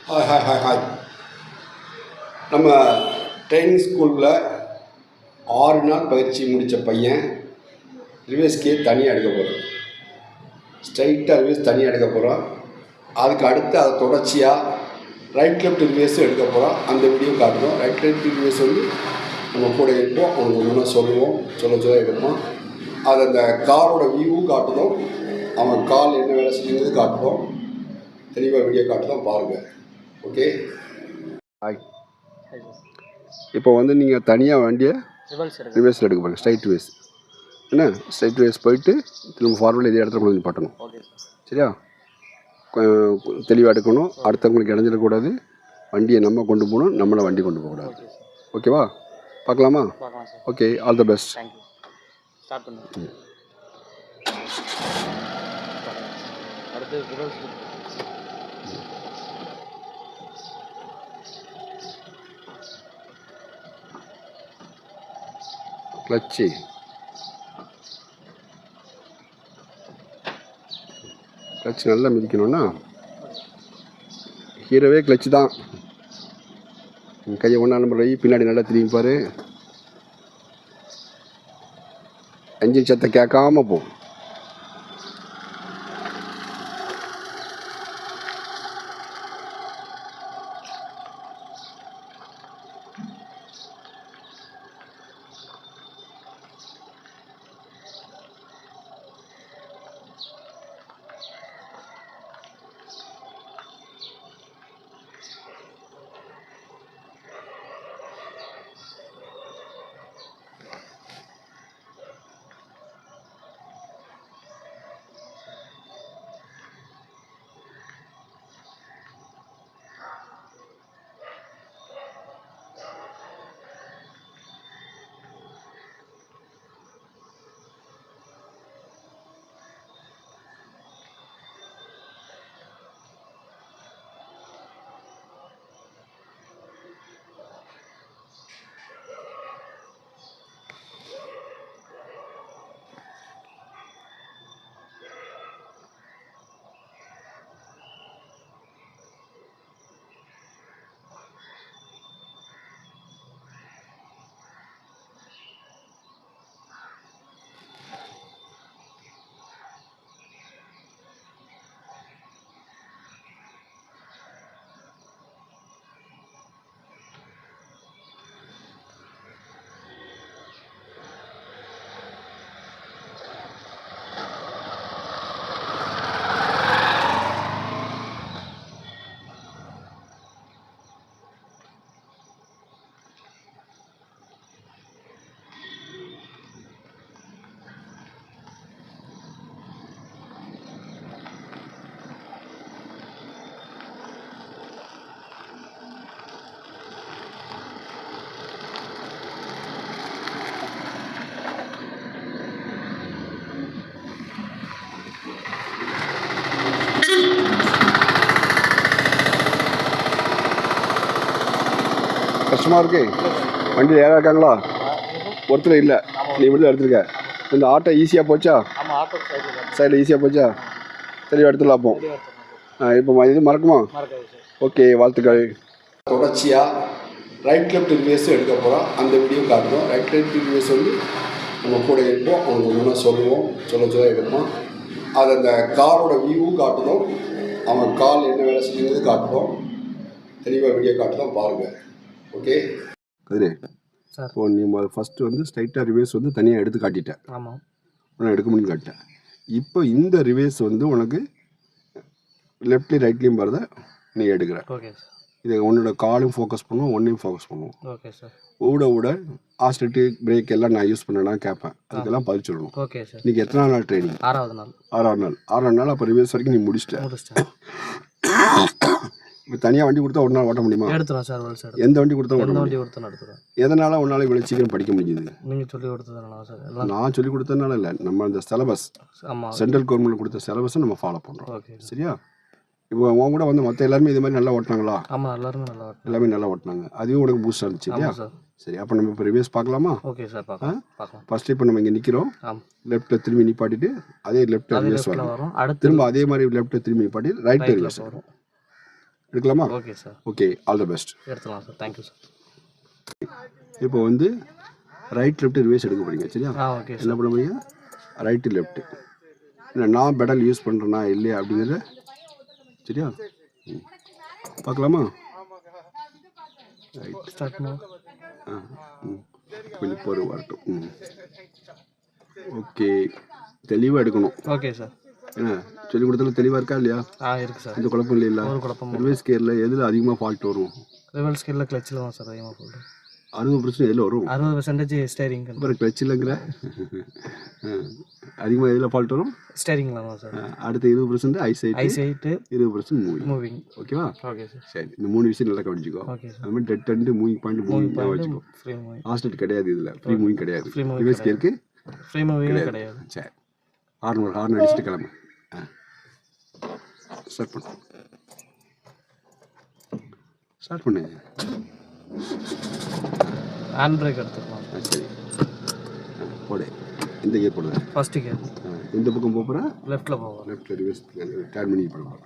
Hi hi hi hi. நம்ம training ஸ்கூலில் 6 நாள் பயிற்சி முடித்த பையன் ரிவர்ஸ்கே தனியாக எடுக்க போகிறோம். ஸ்ட்ரைட்டாக ரிவர்ஸ் தனியாக எடுக்க போகிறோம். அதுக்கு அடுத்து அதை தொடர்ச்சியாக ரைட் லெஃப்ட் ரிவர்ஸும் எடுக்க போகிறோம். அந்த வீடியோ காட்டுறோம். ரைட் லெஃப்ட் ரிவர்ஸ் வந்து நம்ம கூட இருப்போம். அவனுக்கு ஒன்று சொல்லுவோம், சொல்ல எடுப்போம். அதை அந்த காரோட வியூவும் காட்டுதோம், அவன் கால் என்ன வேலை செய்யுறது காட்டுதோம். தெளிவாக வீடியோ காட்டுதான் பாருங்கள். ஓகே. ஹாய். இப்போ வந்து நீங்கள் தனியாக வண்டியை ரிவர்ஸில் எடுக்க போகிறீங்க. ஸ்ட்ரைட் ரிவர்ஸ் என்ன, ஸ்ட்ரைட் ரிவர்ஸ் போயிட்டு திரும்ப ஃபார்வர்டில் இதே இடத்துல கொண்டு வந்து பட்டணும். சரியா? தெளிவாக எடுக்கணும். அடுத்தவங்களுக்கு இடைஞ்சிடக்கூடாது. வண்டியை நம்ம கொண்டு போகணும், நம்மளை வண்டி கொண்டு போகக்கூடாது. ஓகேவா? பார்க்கலாமா? Okay, all the best. Clutch நல்லா மிதிக்கணும்னா ஹீரோவே கிளச்சு தான். கையை ஒன்றா நம்பர் வை, பின்னாடி நல்லா திரும்பிப்பார். என்ஜின் சத்தம் கேட்காம போ. கஷ்டமாக இருக்கு. வண்டியில் யாராக இருக்காங்களா? ஒருத்தர் இல்லை, நீ மட்டும் எடுத்துருக்க. இந்த ஆட்டோ ஈஸியாக போச்சா? சைடில் ஈஸியாக போச்சா? தெளிவாக எடுத்துடலாம். அப்போ இப்போ இது மறக்குமா? ஓகே, வாழ்த்துக்கள். தொடர்ச்சியாக ரைட் லெஃப்ட் ரிவர்ஸும் எடுக்க போகிறோம். அந்த வீடியோ காட்டுறோம். ரைட் லெஃப்ட் ரிவர்ஸ் வந்து நம்ம கூட இருப்போம். அவனுக்கு ஒன்று சொல்லுவோம், சொல்ல எடுப்போம். அதை அந்த காரோட வியூவும் காட்டுதோம், அவன் கால் என்ன வேலை செய்யுறது காட்டுதோம். தெளிவாக வீடியோ காட்டுதான் பாருங்கள். ஓகே. கதிரே, இப்போ நீ ஃபஸ்ட்டு வந்து ஸ்ட்ரைட்டாக ரிவர்ஸ் வந்து தனியாக எடுத்து காட்டிட்டேன். ஆமாம், நான் எடுக்க முடியும்னு காட்டிட்டேன். இப்போ இந்த ரிவர்ஸ் வந்து உனக்கு லெஃப்ட்லேயும் ரைட்லேயும் வரத நீ எடுக்கிற. Okay sir. இதை உன்னோட காலும் ஃபோக்கஸ் பண்ணுவோம், ஒன்றையும் ஃபோக்கஸ் பண்ணுவோம். Okay sir. ஊட ஆஸ்டேட்டு பிரேக் எல்லாம் நான் யூஸ் பண்ணேன்னா கேட்பேன், அதுக்கெல்லாம் பதில் சொல்லணும். Okay sir. இன்றைக்கி எத்தனை நாள் ட்ரைனிங்? 6வது நாள். 6ஆவது நாள். அப்போ ரிவர்ஸ் வரைக்கும் நீ முடிச்சிட்டேன். இப்போ தனியாக வண்டி கொடுத்தா ஒரு நாள் ஓட்ட முடியுமா? எடுத்துரும் சார். ஒரு சார் எந்த வண்டி கொடுத்தா எந்த வண்டி கொடுத்தா எடுத்துரும். எதனால் ஒரு நாள் இவ்வளோ சீக்கிரம் படிக்க முடியுது? நீங்கள் சொல்லி கொடுத்ததுனால சார். நான் சொல்லி கொடுத்ததுனால இல்லை, நம்ம அந்த சிலபஸ், சென்ட்ரல் கவர்மெண்ட் கொடுத்த சிலபஸை நம்ம ஃபாலோ பண்ணுறோம். ஓகே, சரியா? இப்போ உன் கூட வந்து மற்ற எல்லாருமே இது மாதிரி நல்லா ஓட்டினாங்களா? ஆமாம், எல்லாமே நல்லா ஓட்டினாங்க. அதுவும் உனக்கு பூஸ்டாக இருந்துச்சு இல்லையா? சரி, அப்போ நம்ம இப்போ ரிவ்யூஸ் பார்க்கலாமா? ஓகே சார், பார்க்கலாம். ஃபர்ஸ்ட் இப்போ நம்ம இங்கே நிற்கிறோம். லெஃப்ட்டில் திரும்பி நிப்பாட்டிட்டு அதே லெஃப்ட்டில் ரிவர்ஸ் வரும். திரும்ப அதே மாதிரி லெஃப்ட்டில் திரும்பி நிப்பாட்டி ரைட்டில் ரிவர்ஸ் வரும். எடுக்கலாமா? Okay sir. Okay, all the best. எடுத்துடலாம் சார். Thank you sir. இப்போ வந்து ரைட் லெஃப்ட் ரிவர்ஸ் எடுக்க போறீங்க. சரியா? Okay sir. என்ன பண்ண போறீங்க? Right left. இல்லை நான் பெடல் யூஸ் பண்ணுறேன்னா இல்லையா அப்படிங்கிறத. சரியா? பார்க்கலாமா? ரைட் ஸ்டார்ட் பண்ணு. கொஞ்சம் பொறு வரட்டும். ஓகே, தெளிவாக எடுக்கணும். Okay sir. என்ன சொல்லி கொடுத்தாலும் தெளிவாக இருக்கா இல்லையா? இருக்கு சார். எந்த குழப்பம் இல்லைல்ல? ஒரு குழப்பம். ரிவர்ஸ் கியரில் எதில் அதிகமாக ஃபால்ட் வரும்? ரிவர்ஸ் கியரில் கிளச்சில் தான் சார் அதிகமாக ஃபால்ட். 60% எதில் வரும்? 60% ஸ்டேரிங். அப்புறம் கிளச் இல்லைங்கிற அதிகமாக எதில் ஃபால்ட் வரும்? ஸ்டேரிங்கில் தான் சார். அடுத்து 20% ஐசைட்டு, 20% மூவிங். ஓகேவா? Okay sir. சரி, இந்த 3 விஷயம் நல்லா கவனிச்சிக்கோ. Okay sir. அது மாதிரி டெட் அண்ட் மூவிங் பாயிண்ட் வச்சுக்கோ. Free moving. ஹாஸ்டட் கிடையாது, இதில் ஃப்ரீ மூவிங் கிடையாது. ஃப்ரீ மூவிங் ரிவர்ஸ் கியருக்கு ஃப்ரீ மூவிங் கிடையாது. சரி, ஹார்ன் அடிச்சுட்டு கிளம்பு. ஸ்டார்ட் பண்ணு. ஹேண்ட் பிரேக் எடுத்துக்கலாம். சரி, போடு. இந்த கியர் போடுவேன். First gear. இந்த பக்கம் போகிறா? லெஃப்ட்டில் போவோம். லெஃப்ட்டில் ரிவர்ஸ் டர்ன் பண்ணி போடுவோம்.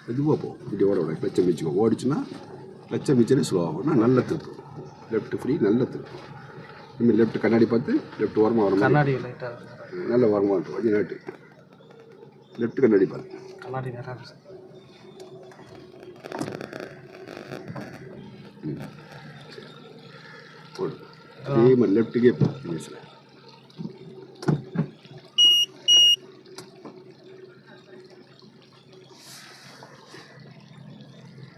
மெதுவாக போகும். இப்படி ஓட கிளச்சை மிச்சிக்கோ. ஓடிச்சுன்னா கிளச்சை மிச்சனே ஸ்லோவாகும். நல்ல திருப்பு. லெஃப்ட் ஃப்ரீ, நல்ல திருப்பு. இனிமேல் லெஃப்ட் கண்ணாடி பார்த்து லெஃப்ட் ஓரமாக வரும். கண்ணாடி லைட்டாக நல்ல ஓரமாக இருக்கும். கொஞ்சம் நேட்டு லெஃப்ட் கண்ணாடி பார்த்து. கண்ணாடி நேராக சார். போடு. அதே மாதிரி லெஃப்ட்டுக்கே போகும்.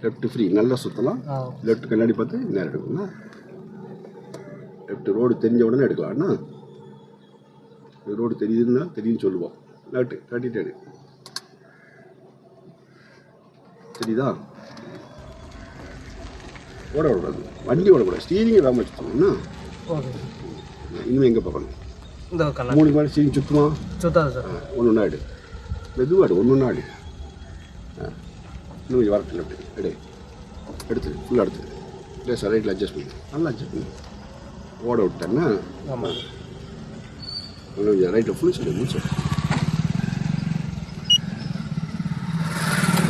லெஃப்ட் ஃப்ரீ, நல்லா சுற்றலாம். லெஃப்ட் கண்ணாடி பார்த்து நேரம் எடுக்கணும். லெஃப்ட் ரோடு தெரிஞ்ச உடனே எடுக்கலாம்ண்ணா. ரோடு தெரியுதுன்னா தெரியுன்னு சொல்லுவோம். லெஃப்ட் காட்டிட்டு எடு. தெரியுதா? ஓட விடக்கூடாது, வண்டி ஓடக்கூடாது. ஸ்டீரிங்கை வேக வச்சுக்கணும்னா. ஓகே. இனிமேல் எங்கே பார்க்கணும்? இந்த 3 மாதிரி ஸ்டீரிங் சுற்றுமா? சுத்தாது சார். ஒன்று ஒன்றா எடு. மெதுவாடு, ஒன்று ஒன்றா எடு. இன்னும் கொஞ்சம் வரட்டு லெஃப்ட் எடு. எடுத்துரு, ஃபுல்லாக எடுத்துரு. இல்லை சார், ரைட்டில் அட்ஜஸ்ட் பண்ணு. நல்லா அட்ஜஸ்ட் பண்ணு. ஓட விட்டேன்னா ஆமாம். இன்னும் கொஞ்சம் ரைட்டில் ஃபுல் சொல்லு, முடிச்சு.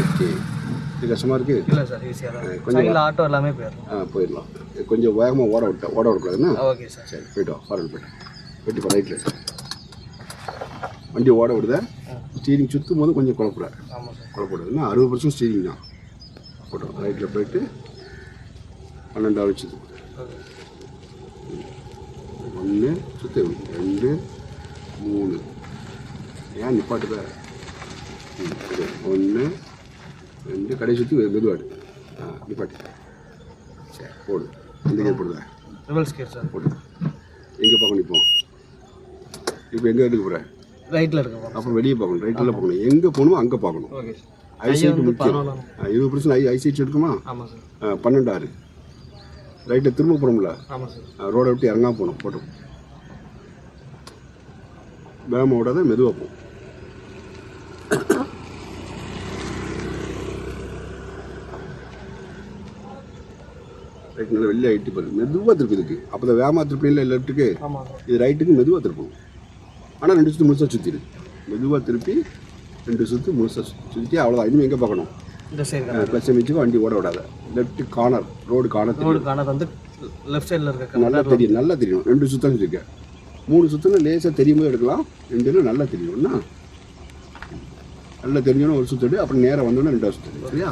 ஓகே, இது கஷ்டமாக இருக்குது? இல்லை சார், ஈஸியாக தான். கொஞ்சம் ஆட்டோ எல்லாமே போயிடலாம். போயிடலாம். கொஞ்சம் வேகமாக ஓட விடக்கூடாதுன்னா. Okay sir. சரி, போய்ட்டோம். ஃபார்வர்ட் போய்ட்டு ரைட்டில் வண்டி ஓட விடுத. ஸ்டீரிங் சுற்றும் போது கொஞ்சம் குழப்பக்கூடாது. ஆமாம் சார். குழப்பக்கூடாதுன்னா 60% ஸ்டீரிங் தான். போட்டோம். ரைட்டில் போயிட்டு 12 வச்சு 1 சுற்று, 2 3. ஏன் நிப்பாட்டுத? 1 2 கடை சுற்றி மெதுவாடு. நிப்பாட்டு. சரி, போடு. இந்த கேர் போடுதா? Reverse gear sir. போடு. எங்கே பார்க்கணும் இப்போ? இப்போ எங்கே எடுக்க போகிற? ரைட்டில் இருக்க. அப்புறம் வெளியே பார்க்கணும். ரைட்டில் பார்க்கணும். எங்கே போகணுமோ அங்கே பார்க்கணும். ஓகே. ஐசைட் முக்கியம். 20% ஐசைட் எடுக்குமா? ஆமாம் சார். 12 ரைட்டில் திரும்ப போகிறோம்ல. ஆமாம் சார். ரோடை விட்டு இறங்காம போகணும். போட்டோம். வேகமாக விடாத, மெதுவாக போகும். ரைட் நல்லா வெளியே ஆகிட்டு பாரு. மெதுவாக திருப்பி இதுக்கு. அப்போ தான் வேகமாக திருப்பி இல்லை லெஃப்ட்டுக்கு. இது ரைட்டுக்கு மெதுவாக திருப்பணும். ஆனால் 2 சுற்று முழுசாக சுற்றிடு. மெதுவாக திருப்பி 2 சுற்று முழுசாக சுற்றி அவ்வளோதான். இனிமேல் எங்கே பார்க்கணும்? இந்த சைடு கிளச்சை மிச்சுக்கு வண்டி ஓட விடாத. லெஃப்ட் கார்னர், ரோடு கார்னர் வந்து லெஃப்ட் சைடில் இருக்க நல்லா தெரியும். நல்லா தெரியும். 2 சுத்தம் வச்சுருக்க. 3 சுற்றுன்னு லேசாக தெரியும் போது எடுக்கலாம். 2 நல்லா தெரியும்னா நல்லா தெரிஞ்சோன்னா ஒரு சுற்று எடு. அப்புறம் நேராக வந்தோன்னா 2வது சுற்று. சரியா?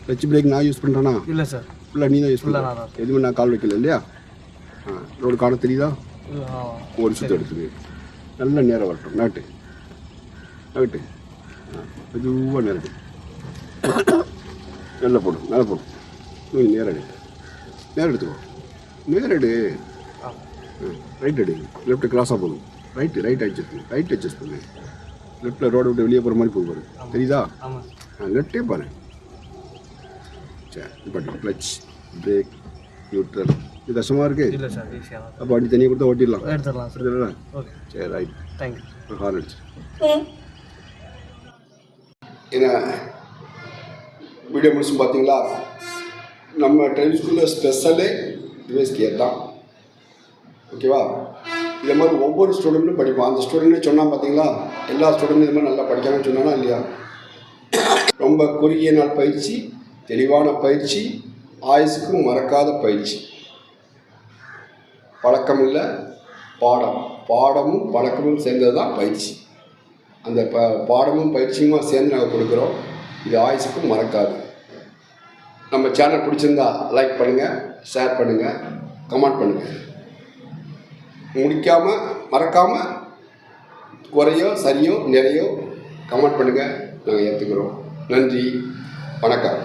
கிளச் பிரேக் நான் யூஸ் பண்ணுறேன்னா? இல்லை சார். ஃபுல்லாக நீ தான் யூஸ் பண்ணுறேன். எதுவுமே நான் கால் வைக்கல இல்லையா? ரோடு காண தெரியுதா? ஒரு சுற்று எடுத்துக்கு. நல்லா நேரம் வரட்டும். நாட்டு மெதுவாக நேரட்டு. நல்லா போடும். நல்லா போடும். நேரம் எடுத்துக்கோ. நேரம் எடு. ரைட் எடு. லெஃப்ட்டு கிராஸாக போதும். ரைட் அட்ஜஸ்ட் பண்ணு. லெஃப்ட்டில் ரோடை விட்டு வெளியே போகிற மாதிரி போகுது. தெரியுதா? லெஃப்டே பாரு. சரி, இப்போ கிளச் பிரேக் நியூட்ரல். இது கஷ்டமாக இருக்குது? இல்லை சார், ஈஸியாக தான். அப்போ வண்டி தனியாக கொடுத்தா ஓட்டிடலாம். எடுத்துடலாம் சார். எடுத்துடலாம். ஓகே. சரி, ரைட். தேங்க்யூ. ஹார்ன் அடிச்சு. ஏன்னா வீடியோ முடிச்சு பார்த்தீங்களா? நம்ம ட்ரைவிங் ஸ்கூலில் ஸ்பெஷலே ரிவர்ஸ் கியர் தான். ஓகேவா? இதை மாதிரி ஒவ்வொரு ஸ்டூடெண்ட்டும் படிப்போம். அந்த ஸ்டூடெண்ட்னு சொன்னால் பார்த்தீங்களா, எல்லா ஸ்டூடெண்ட்டும் இது மாதிரி நல்லா படிக்காமல் சொன்னானா இல்லையா? ரொம்ப குறுகிய நாள் பயிற்சி, தெளிவான பயிற்சி, ஆயுசுக்கும் மறக்காத பயிற்சி. பழக்கம் இல்லை, பாடமும் பழக்கமும் சேர்ந்தது தான் பயிற்சி. அந்த பாடமும் பயிற்சியுமா சேர்ந்து நாங்கள் கொடுக்குறோம். இது ஆயுசுக்கும் மறக்காது. நம்ம சேனல் பிடிச்சிருந்தா லைக் பண்ணுங்கள், ஷேர் பண்ணுங்கள், கமெண்ட் பண்ணுங்கள். மறக்காமல் குறையோ சரியோ நிறையோ கமெண்ட் பண்ணுங்கள். நாங்கள் ஏற்றுக்கிறோம். நன்றி, வணக்கம்.